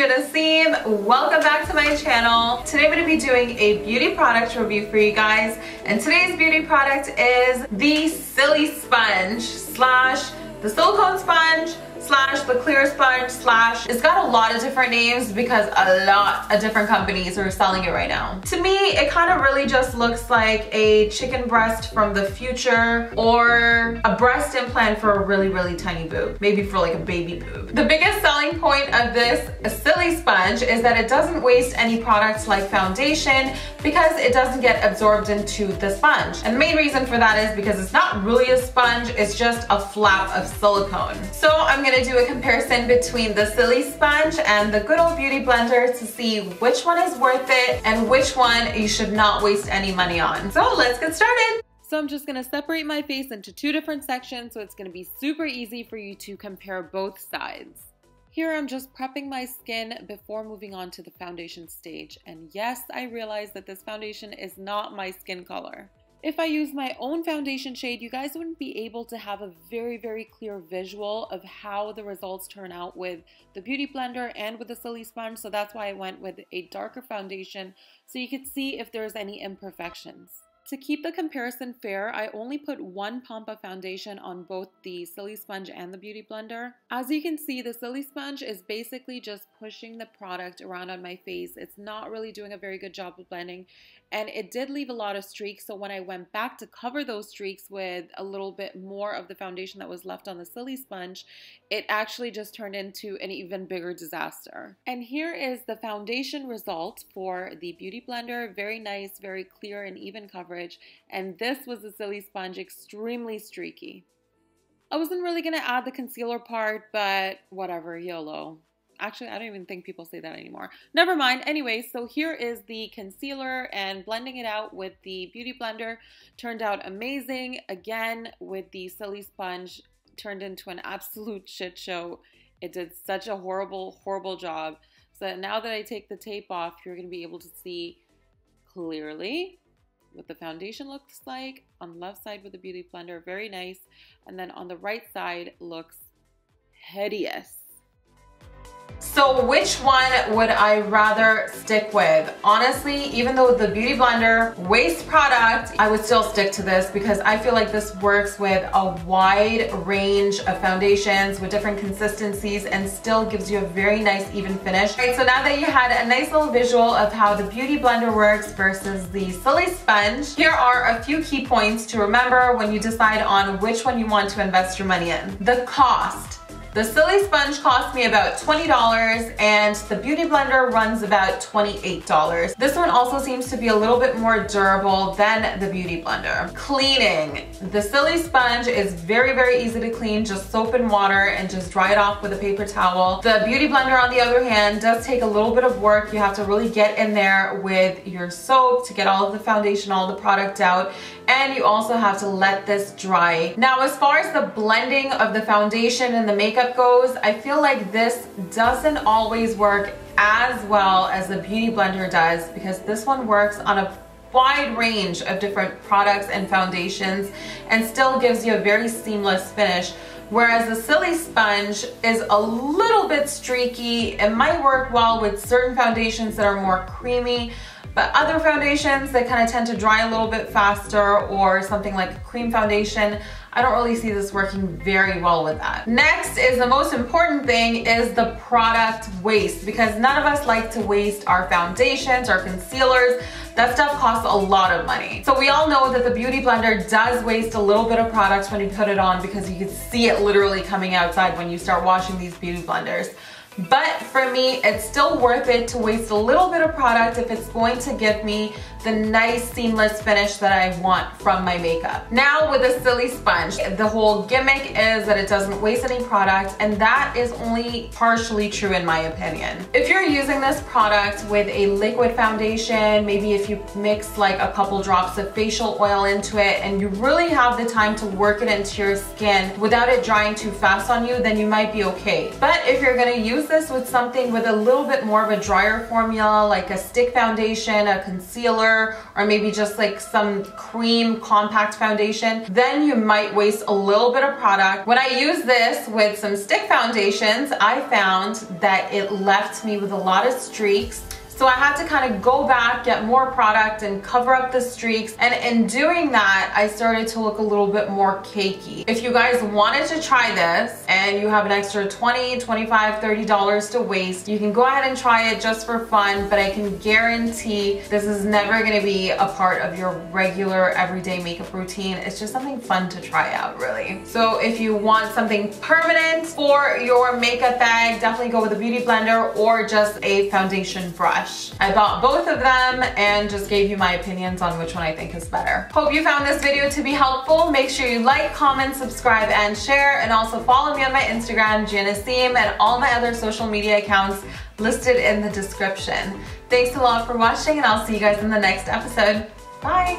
Nassim. Welcome back to my channel. Today I'm going to be doing a beauty product review for you guys, and today's beauty product is the Silly Sponge slash the silicone sponge slash the clear sponge slash, it's got a lot of different names because a lot of different companies are selling it right now. To me, it kind of really just looks like a chicken breast from the future or a breast implant for a really tiny boob, maybe for like a baby boob. The biggest selling point of this Silly Sponge is that it doesn't waste any products like foundation because it doesn't get absorbed into the sponge. And the main reason for that is because it's not really a sponge, it's just a flap of silicone. So I'm gonna do a comparison between the Silly Sponge and the good old Beauty Blender to see which one is worth it and which one you should not waste any money on. So let's get started. So I'm just gonna separate my face into two different sections so it's gonna be super easy for you to compare both sides. Here I'm just prepping my skin before moving on to the foundation stage. And yes, I realize that this foundation is not my skin color. If I use my own foundation shade, you guys wouldn't be able to have a very clear visual of how the results turn out with the Beauty Blender and with the Silly Sponge. So that's why I went with a darker foundation so you could see if there's any imperfections. To keep the comparison fair, I only put one pump of foundation on both the Silly Sponge and the Beauty Blender. As you can see, the Silly Sponge is basically just pushing the product around on my face. It's not really doing a very good job of blending, and it did leave a lot of streaks, so when I went back to cover those streaks with a little bit more of the foundation that was left on the Silly Sponge, it actually just turned into an even bigger disaster. And here is the foundation result for the Beauty Blender. Very nice, very clear and even coverage. And this was the Silly Sponge, extremely streaky. I wasn't really gonna add the concealer part, but whatever, YOLO. Actually, I don't even think people say that anymore. Never mind. Anyway, so here is the concealer, and blending it out with the Beauty Blender turned out amazing. Again, with the Silly Sponge, turned into an absolute shit show. It did such a horrible job. So now that I take the tape off, you're gonna be able to see clearly what the foundation looks like on the left side with the Beauty Blender. Very nice. And then on the right side looks hideous. So which one would I rather stick with? Honestly, even though the Beauty Blender waste product, I would still stick to this because I feel like this works with a wide range of foundations with different consistencies and still gives you a very nice even finish. All right, so now that you had a nice little visual of how the Beauty Blender works versus the Silly Sponge, here are a few key points to remember when you decide on which one you want to invest your money in. The cost. The Silly Sponge cost me about $20 and the Beauty Blender runs about $28. This one also seems to be a little bit more durable than the Beauty Blender. Cleaning. The Silly Sponge is very easy to clean, just soap and water and just dry it off with a paper towel. The Beauty Blender, on the other hand, does take a little bit of work. You have to really get in there with your soap to get all of the foundation, all the product out, and you also have to let this dry. Now, as far as the blending of the foundation and the makeup goes, I feel like this doesn't always work as well as the Beauty Blender does because this one works on a wide range of different products and foundations and still gives you a very seamless finish. Whereas the Silly Sponge is a little bit streaky. It might work well with certain foundations that are more creamy, but other foundations that kind of tend to dry a little bit faster, or something like a cream foundation, I don't really see this working very well with that. Next is the most important thing, is the product waste, because none of us like to waste our foundations, our concealers. That stuff costs a lot of money. So we all know that the Beauty Blender does waste a little bit of product when you put it on because you can see it literally coming outside when you start washing these Beauty Blenders. But for me, it's still worth it to waste a little bit of product if it's going to give me the nice seamless finish that I want from my makeup. Now with the Silly Sponge, the whole gimmick is that it doesn't waste any product, and that is only partially true in my opinion. If you're using this product with a liquid foundation, maybe if you mix like a couple drops of facial oil into it and you really have the time to work it into your skin without it drying too fast on you, then you might be okay. But if you're gonna use this with something with a little bit more of a drier formula, like a stick foundation, a concealer, concealer or maybe just like some cream compact foundation, then you might waste a little bit of product. When I use this with some stick foundations, I found that it left me with a lot of streaks. So I had to kind of go back, get more product and cover up the streaks. And in doing that, I started to look a little bit more cakey. If you guys wanted to try this and you have an extra $20, $25, $30 to waste, you can go ahead and try it just for fun, but I can guarantee this is never gonna be a part of your regular everyday makeup routine. It's just something fun to try out, really. So if you want something permanent for your makeup bag, definitely go with a beauty blender or just a foundation brush. I bought both of them and just gave you my opinions on which one I think is better. Hope you found this video to be helpful. Make sure you like, comment, subscribe, and share, and also follow me on my Instagram, Giannaseem, and all my other social media accounts listed in the description. Thanks a lot for watching, and I'll see you guys in the next episode. Bye!